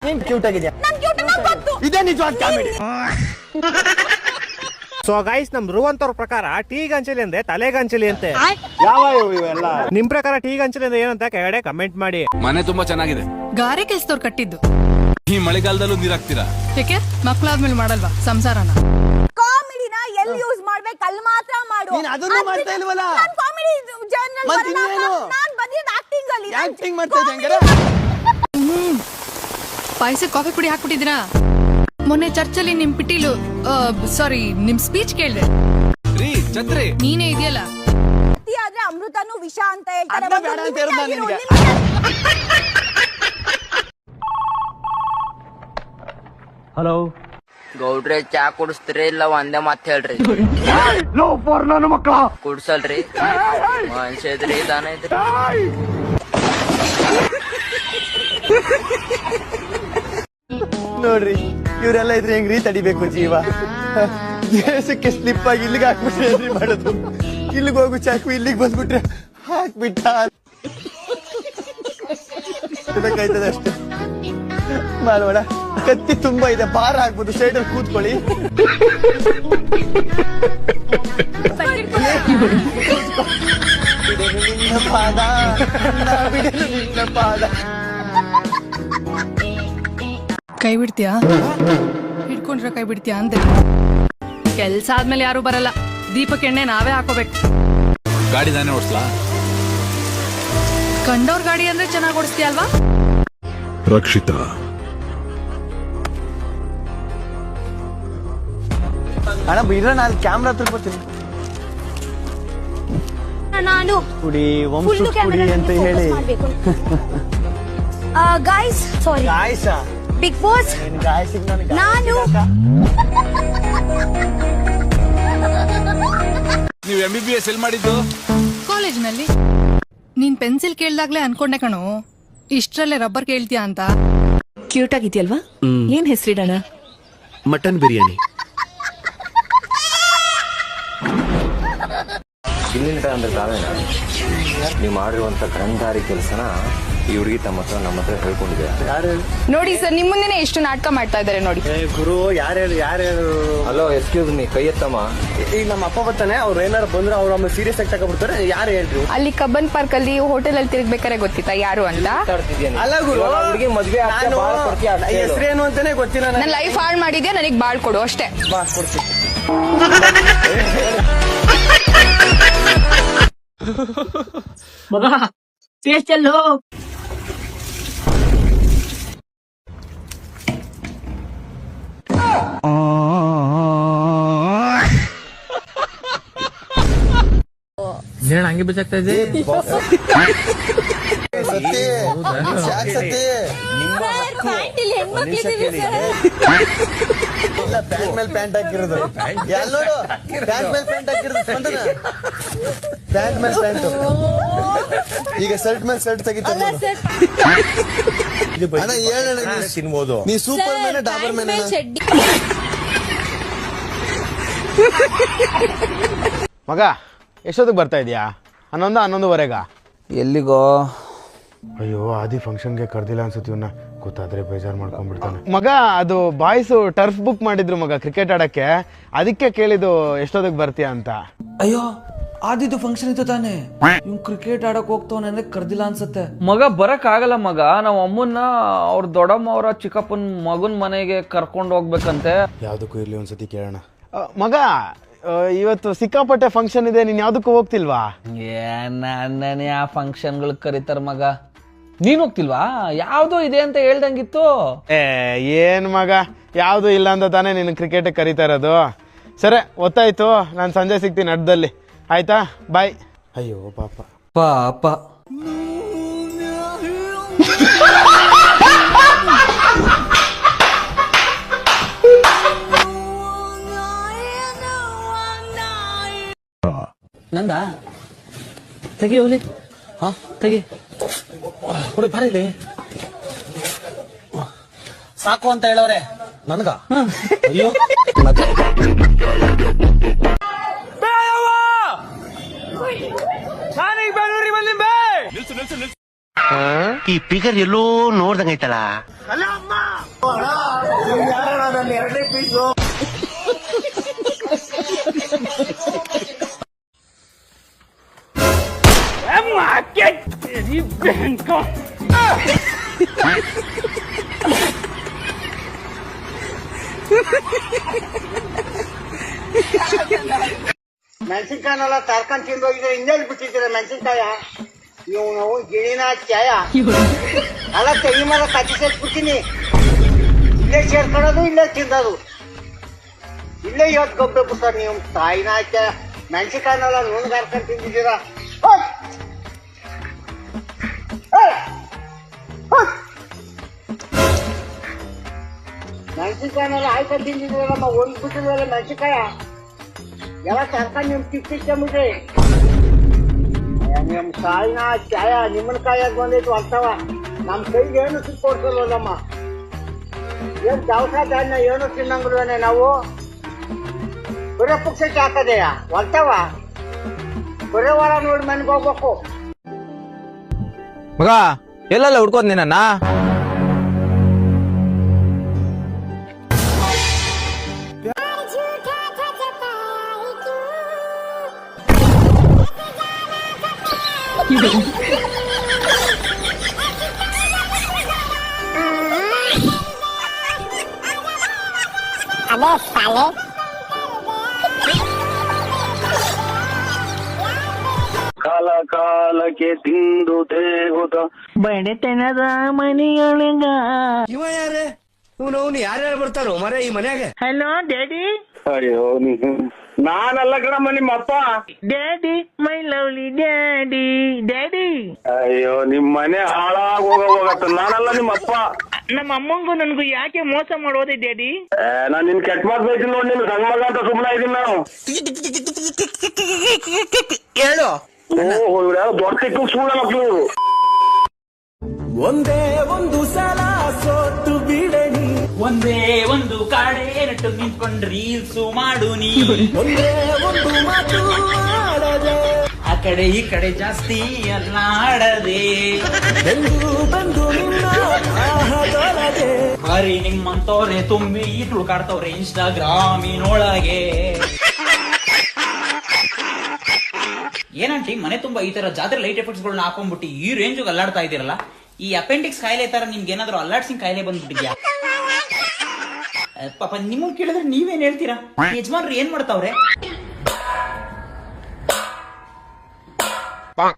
ನೀನ್ ಕ್ಯೂಟ್ ಆಗಿದ್ಯಾ, ಇದೇ ನಿಜವಾದ ಕಾಮಿಡಿ. ಸೊ ಗೈಸ್, ನಮ್ ರುವಂತ್ ಅವ್ರ ಪ್ರಕಾರ ಟೀ ಗಂಚಲಿ ಅಂದ್ರೆ ತಲೆ ಗಂಚಲಿ ಅಂತೆ. ಯಾವ ಇವೆಲ್ಲ? ನಿಮ್ ಪ್ರಕಾರ ಟೀ ಗಂಚಲಿ ಅಂದ್ರೆ ಏನಂತ ಕೆಳಗಡೆ ಕಮೆಂಟ್ ಮಾಡಿ. ಮನೆ ತುಂಬಾ ಚೆನ್ನಾಗಿದೆ, ಗಾರೆ ಕೆಲ್ಸದವ್ರು ಕಟ್ಟಿದ್ದು. ಈ ಮಳೆಗಾಲದಲ್ಲೂ ನೀರಾಕ್ತೀರಾ? ಯಾಕೆ ಮಕ್ಳಾದ್ಮೇಲೆ ಮಾಡಲ್ವಾ ಸಂಸಾರನ? ಕಾಮಿಡಿನ ಎಲ್ಲಿ ಯೂಸ್ ಮಾಡ್ಬೇಕು ಅಲ್ಲಿ ಮಾತ್ರ ಮಾಡು. ನೀನ್ ಅದನ್ನು ಮಾಡ್ತಾ ಇಲ್ವಲ್ಲ? ನಾನು ಕಾಮಿಡಿ ಜರ್ನಲ್ ಮತ್ತೆ ಇನ್ನೇನು? ನಾನು ಬಂದಿದ್ದು ಆಕ್ಟಿಂಗ್ ಅಲ್ಲಿ. ಆಕ್ಟಿಂಗ್ ಮಾಡ್ತಾ ಇದ್ದೆ ಹಂಗಾರೆ? ಪಾಯಸ ಕಾಫಿ ಪುಡಿ ಹಾಕ್ಬಿಟ್ಟಿದ್ದೀರಾ? ಮೊನ್ನೆ ಚರ್ಚಲ್ಲಿ ನಿಮ್ ಪಿಟೀಲು ಸಾರಿ ನಿಮ್ ಸ್ಪೀಚ್ ಕೇಳ್ದೆ. ರೀ ಛತ್ರಿ ನೀನೇ ಇದೆಯಲ್ಲ, ಆದ್ರೆ ಅಮೃತನು ವಿಷ ಅಂತ ಹೇಳ್ತಾರೆ. ಅದನ್ನ ಬೇಡ ಅಂತ ಹೇಳಿದ ನಿನಗೆ. ಹಲೋ ಗೌಡ್ರೆ, ಚಾ ಕುಡಿಸ್ತೀರಿ ಇಲ್ಲ ಒಂದೇ ಮಾತ್ ಹೇಳ್ರಿ? ಕುಡ್ಸಲ್ರಿ, ಮನುಷ್ಯ ಇದ್ರಿ ದಾನ ಇದ್ರಿ. ನೋಡ್ರಿ, ಇವರೆಲ್ಲ ಇದ್ರೆ ಹೆಂಗ್ರಿ ತಡಿಬೇಕು ಜೀವ? ದೇಶಕ್ಕೆ ಸ್ಲಿಪ್ ಆಗಿ ಇಲ್ಲಿಗೆ ಹಾಕ್ಬಿಟ್ರೆ ಏನ್ರಿ ಮಾಡೋದು? ಇಲ್ಲಿಗೆ ಹೋಗು ಚಾಕು, ಇಲ್ಲಿಗೆ ಬಂದ್ಬಿಟ್ರೆ ಹಾಕ್ಬಿಟ್ಟ ಬೇಕಾಯ್ತದೆ ಅಷ್ಟೇ. ಮಾಡೋಣ, ಕತ್ತಿ ತುಂಬಾ ಇದೆ, ಭಾರ ಹಾಕ್ಬೋದು, ಸೈಡಲ್ಲಿ ಕೂತ್ಕೊಳ್ಳಿ. ನಿನ್ನ ಪಾದ, ಬಿಡಲು ನಿನ್ನ ಪಾದ. ಕೈ ಬಿಡ್ತೀಯಾ? ಹಿಡ್ಕೊಂಡ್ರೆ ಕೈ ಬಿಡ್ತೀಯಾ ಅಂದೆ. ಕೆಲ್ಸ ಆದ್ಮೇಲೆ ಯಾರು ಬರಲ್ಲ, ದೀಪಕ್ಕೆ ಎಣ್ಣೆ ನಾವೇ ಹಾಕೋಬೇಕು. ಗಾಡಿ ನಾನೇ ಓಡಿಸ್ಲಾ? ಕಂಡೋರ್ ಗಾಡಿ ಅಂದ್ರೆ ಚೆನ್ನಾಗಿ ಓಡಿಸ್ತೀಯ ಅಲ್ವಾ? ರಕ್ಷಿತಾ, ಅಣ್ಣ ಬಿಡ್ರ, ನಾನು ಕ್ಯಾಮ್ರಾ ಹತ್ರ ಬರ್ತೀನಿ. ನಾನು ಕುಡಿ ವಂಶ ಕುಡಿ ಅಂತ ಹೇಳಿ ಗೈಸ್, ಸಾರಿ ಗಾಯಸ ಬಿಗ್ ಬಾಸ್. ನಾನು ನೀವು MBBS ಎಲ್ಲಿ ಮಾಡಿದ್ದು? ಕಾಲೇಜ್ನಲ್ಲಿ. ನೀನ್ ಪೆನ್ಸಿಲ್ ಕೇಳ್ದಾಗ್ಲೇ ಅನ್ಕೊಂಡೆ ಕಣೋ, ಇಷ್ಟ್ರಲ್ಲೇ ರಬ್ಬರ್ ಕೇಳ್ತೀಯಾ ಅಂತ. ಕ್ಯೂಟ್ ಆಗಿದ್ಯಲ್ವಾ? ಏನ್ ಹೆಸರಿಡೋಣ? ಮಟನ್ ಬಿರಿಯಾನಿ. ಇಲ್ಲಿನ ಅಂದ್ರೆ ತಾವೇನ ನೀವು ಮಾಡಿರುವಂತ ಗಂಧಾರಿ ಕೆಲಸನ ಈ ಹುಡುಗಿ ನಮ್ಮ ಹತ್ರ ಹೇಳ್ಕೊಂಡಿದೆ. ನೋಡಿ ಸರ್, ನಿಮ್ ಮುಂದೆನೆ ಎಷ್ಟು ನಾಟಕ ಮಾಡ್ತಾ ಇದಾರೆ ನೋಡಿ. ಗುರು, ಯಾರ್ಯಾರು? ಹಲೋ, ಎಕ್ಸ್ಕ್ಯೂಸ್ ಮೀ, ಕೈ ಎತ್ತಮ್ಮ. ಈಗ ನಮ್ಮ ಅಪ್ಪ ಬರ್ತಾನೆ, ಅವ್ರು ಏನಾರು ಬಂದ್ರೆ ಅವ್ರು ಆಮೇಲೆ ಸೀರಿಯಸ್ ಆಗಿ ತಗೊಬಿಡ್ತಾರೆ. ಯಾರು ಹೇಳ್ರು? ಅಲ್ಲಿ ಕಬ್ಬನ್ ಪಾರ್ಕ್ ಅಲ್ಲಿ ಹೋಟೆಲ್ ಅಲ್ಲಿ ತಿರುಗ್ಬೇಕಾರೆ ಗೊತ್ತಿತ್ತಾ ಯಾರು ಅಂತ? ಅಲ್ಲ ಗುರು, ಹುಡುಗಿ ಮದ್ವೆ ಹೆಸರೇನು ಅಂತಾನೆ ಗೊತ್ತಿಲ್ಲ. ನನ್ನ ಲೈಫ್ ಹಾಳು ಮಾಡಿದ್ಯಾ, ನನಗ್ ಬಾಳ್ ಕೊಡು ಅಷ್ಟೇ. ಬಾ ಕೊಡ್ತೀನಿ. ಮಗ ಟೇಸ್ಟ್ ಎಲ್ಲೋ? ಹಂಗೆ ಬಿಸಾಕ್ತಾ ಇದೆ. ಪ್ಯಾಂಟ್ ಮೇಲೆ ಪ್ಯಾಂಟ್ ಹಾಕಿರೋದು, ಎಲ್ಲೋಡು ಪ್ಯಾಂಟ್ ಮೇಲೆ ಪ್ಯಾಂಟ್ ಹಾಕಿರೋದು, ಪ್ಯಾಂಟ್ ಮೇಲೆ ಪ್ಯಾಂಟ್. ಈಗ ಶರ್ಟ್ ಮೇಲೆ ಶರ್ಟ್ ತೆಗಿತಾರೆ. ತಿನ್ಬೋದು. ನೀ ಸೂಪರ್ ಮ್ಯಾನ್, ಡಾಬರ್ ಮ್ಯಾನ್. ಮಗ, ಎಷ್ಟೊತ್ತಿಗೆ ಬರ್ತಾ ಇದೀಯಾ? 11:11:15. ಎಲ್ಲಿಗೋ? ಅಯ್ಯೋ, ಆದಿ ಫಂಕ್ಷನ್ಗೆ ಕರ್ದಿಲ್ಲ ಅನ್ಸುತ್ತೆ. ಇವನ್ನ ಗೊತ್ತಾದ್ರೆ ಬೇಜಾರ್ ಮಾಡ್ಕೊಂಡ್ಬಿಡ್ತಾನೆ. ಮಗ, ಅದು ಬಾಯ್ಸ್ ಟರ್ಫ್ ಬುಕ್ ಮಾಡಿದ್ರು ಮಗ, ಕ್ರಿಕೆಟ್ ಆಡಕ್ಕೆ. ಅದಕ್ಕೆ ಕೇಳಿದ್ದು ಎಷ್ಟೊತ್ತಿಗೆ ಬರ್ತೀಯಾ ಅಂತ. ಅಯ್ಯೋ, ಆದಿದ್ದು ಫಂಕ್ಷನ್ ಇತ್ತು ತಾನೆ, ಇವ್ ಕ್ರಿಕೆಟ್ ಆಡಕ್ ಹೋಗ್ತಾವನೆ, ಕರ್ದಿಲ್ಲ ಅನ್ಸತ್ತೆ. ಮಗ ಬರಕ್ ಆಗಲ್ಲ ಮಗ, ನಾವ್ ಅಮ್ಮನ್ನ ಅವ್ರ ದೊಡ್ಡಮ್ಮ ಅವರ ಚಿಕ್ಕಪ್ಪನ ಮಗನ್ ಮನೆಗೆ ಕರ್ಕೊಂಡು ಹೋಗ್ಬೇಕಂತೆ. ಯಾವ್ದಕ್ಕೂ ಇರ್ಲಿ, ಒಂದ್ಸತಿ ಕೇಳೋಣ. ಮಗ, ಇವತ್ತು ಸಿಕ್ಕಾಪಟ್ಟೆ ಫಂಕ್ಷನ್ ಇದೆ, ನೀನ್ ಯಾವ್ದಕ್ಕೂ ಹೋಗ್ತಿಲ್ವಾ? ನನ್ನನೇ ಆ ಫಂಕ್ಷನ್ಗಳು ಕರೀತಾರ ಮಗ, ನೀನ್ ಹೋಗ್ತಿಲ್ವಾ? ಯಾವ್ದೋ ಇದೆ ಅಂತ ಹೇಳ್ದಂಗಿತ್ತು. ಏನ್ ಮಗ, ಯಾವ್ದು ಇಲ್ಲ ಅಂತ ತಾನೇ ನಿನ್ ಕ್ರಿಕೆಟ್ ಕರೀತಾ ಇರೋದು. ಸರಿ, ಗೊತ್ತಾಯ್ತು, ನಾನು ಸಂಜೆ ಸಿಗ್ತೀನಿ ಅಡ್ಡದಲ್ಲಿ, ಆಯ್ತಾ? ಬಾಯ್. ಅಯ್ಯೋ ಪಾಪ ಪಾಪ. ನಂದ ತೆಗಿ ಹೋಗ್ಲಿ. ತೆಗಿ ಬರೀಲಿ, ಸಾಕು ಅಂತ ಹೇಳೋರೆ ನನ್ಗ. ಅಯ್ಯೋ, ಈ ಫಿಗರ್ ಎಲ್ಲೋ ನೋಡ್ದಂಗೈತಲ್ಲ. ಎರಡನೇ ಪೀಸು ಮೆಣಸಿನ್ಕಾಯನೆಲ್ಲ ತರ್ಕೊಂಡ್ ತಿಂದೋಗಿದ್ರೆ ಹಿಂದೇಳಿ ಬಿಟ್ಟಿದ್ದೀರ ಮೆಣಸಿನ್ಕಾಯ ನೀವು ಗಿಣಿನ ಚಾಯ ಅಲ್ಲ ತೆಗಿ ಮರ ಕಚ್ಚಿ ಸೇರ್ಬಿಡ್ತೀನಿ ಇಲ್ಲೇ ಸೇರ್ಕೊಳ್ಳೋದು ಇಲ್ಲೇ ತಿಂದದು ಇಲ್ಲೇ ಇವತ್ತು ಗೊಬ್ಬಬೇಕು ಸರ್ ನೀವು ತಾಯಿನ ಚಾಯ ಮೆಣಸಿನ್ಕಾಯನೆಲ್ಲ ನುಣ್ಣಗೆ ಹರ್ಕೊಂಡ್ ತಿಂದಿದ್ದೀರಾ ಮೆಣಸಿನ್ಕಾಯನೆಲ್ಲ ಆಯ್ಕೊಂಡು ತಿಂದಿದ್ದೀರಮ್ಮ ಒಂದು ಬಿಟ್ಟಿದ್ರೆ ಮೆಣಸಿನ್ಕಾಯ ಎಲ್ಲ ತರ್ಕೊಂಡು ನಿಮ್ ತಿಕ್ಕಿಸ್ಕೊಂಬಿಟ್ರಿ ನಿಮ್ ಕಾಯಿನ ಚಾಯ ನಿಮ್ಮನ ಕಾಯಾಗ ಬಂದಿತ್ತು ಅಂತವ ನಮ್ ಕೈಗೆ ಏನು ಸಿಕ್ಕೊಡ್ಸಲ್ವಲ್ಲಮ್ಮ ಏನ್ ದವಸ ಧಾನ್ಯ ಏನು ತಿನ್ನಂಗಿಲ್ವೇನೆ ನಾವು ಬರೋ ಪಕ್ಷಕ್ಕೆ ಹಾಕದೆಯ ಹೊಲ್ತವ ಬರೋ ವಾರ ನೋಡಿ ಮನೆಗೆ ಹೋಗ್ಬೇಕು ಮಗ ಎಲ್ಲೆಲ್ಲ ಹುಡ್ಕೋದ್ ನಿನ್ನ ಕಾಲ ಕಾಲಕ್ಕೆ ತಿಂದು ದೇಹುದ ಬಡತನದ ಮನೆಯೊಳಗ ಇವ ಯಾರೇ ಅವನು ಯಾರ್ಯಾರು ಬರ್ತಾರೋ ಮರ ಈ ಮನ್ಯಾಗ ಹಲೋ ಡ್ಯಾಡಿ ಅಯ್ಯೋ ನಾನಲ್ಲ ಕಣಮ್ಮ ನಿಮ್ಮಪ್ಪ daddy my lovely daddy daddy ಅಯ್ಯೋ ನಿಮ್ ಮನೆ ಹಾಳಾಗ ಹೋಗತ್ತ ನಾನಲ್ಲ ನಿಮ್ಮಪ್ಪ ನಮ್ಮ ಅಮ್ಮಂಗೂ ನನ್ಗೂ ಯಾಕೆ ಮೋಸ ಮಾಡೋದೆ ಡ್ಯಾಡಿ ನಾನ್ ನಿನ್ ಕೆಟ್ಟ ಮಾತು ಬೈತೀನಿ ನೋಡಿ ನಿನ್ ಸಣ್ಣ ಮಗ ಅಂತ ಸುಮ್ಮನೆ ಇದೀನಿ ನಾನು ಹೇಳು ಓಹೋ ಇವ್ರು ಯಾರೋ ದೊಡ್ಡ ಸಿಕ್ಕು ಸುಳ್ಳ ಮಕ್ಳು ಇವ್ರು ಒಂದೇ ಒಂದು ಸಲ ಸೋತು ಬಿಡಣಿ ಒಂದೇ ಒಂದು ಕಾಡೆ ನೆಟ್ಟು ನಿಂತ್ಕೊಂಡ್ ರೀಲ್ಸು ಮಾಡು ನೀ ಒಂದೇ ಒಂದು ಮಾತು ಆಡದೆ ಆ ಕಡೆ ಈ ಕಡೆ ಜಾಸ್ತಿ ಅಲ್ಲಾಡದೆ ಬಂದು ಬಂದು ನಿನ್ನ ಆಹದೊಳಗೆ ಬರೀ ನಿಮ್ಮಂತವ್ರೆ ತುಂಬಿ ತುಳ್ಕಾಡ್ತವ್ರೆ ಇನ್ಸ್ಟಾಗ್ರಾಮಿನೊಳಗೆ. ಏನಂಟಿ ಮನೆ ತುಂಬಾ ಈ ತರ ಜಾತ್ರೆ ಲೈಟ್ ಎಫೆಕ್ಟ್ಸ್ ಗಳನ್ನ ಹಾಕೊಂಡ್ಬಿಟ್ಟು ಈ ರೇಂಜ್ ಅಲ್ಲಾಡ್ತಾ ಇದೀರಲ್ಲ, ಈ ಅಪೆಂಡಿಕ್ಸ್ ಕಾಯಿಲೆ ತರ ನಿಮ್ಗೆ ಏನಾದ್ರು ಅಲ್ಲಾಡ್ಸಿಂಗ್ ಕಾಯಿಲೆ ಬಂದ್ಬಿಟ್ಟಿದ್ಯಾ? ಪಾಪ ನಿಮ್ಮನ್ ಕೇಳಿದ್ರೆ ನೀವೇನ್ ಹೇಳ್ತೀರಾ? ಯಜಮಾನ್ರು ಏನ್ ಮಾಡ್ತಾವ್ರೆ? ಆ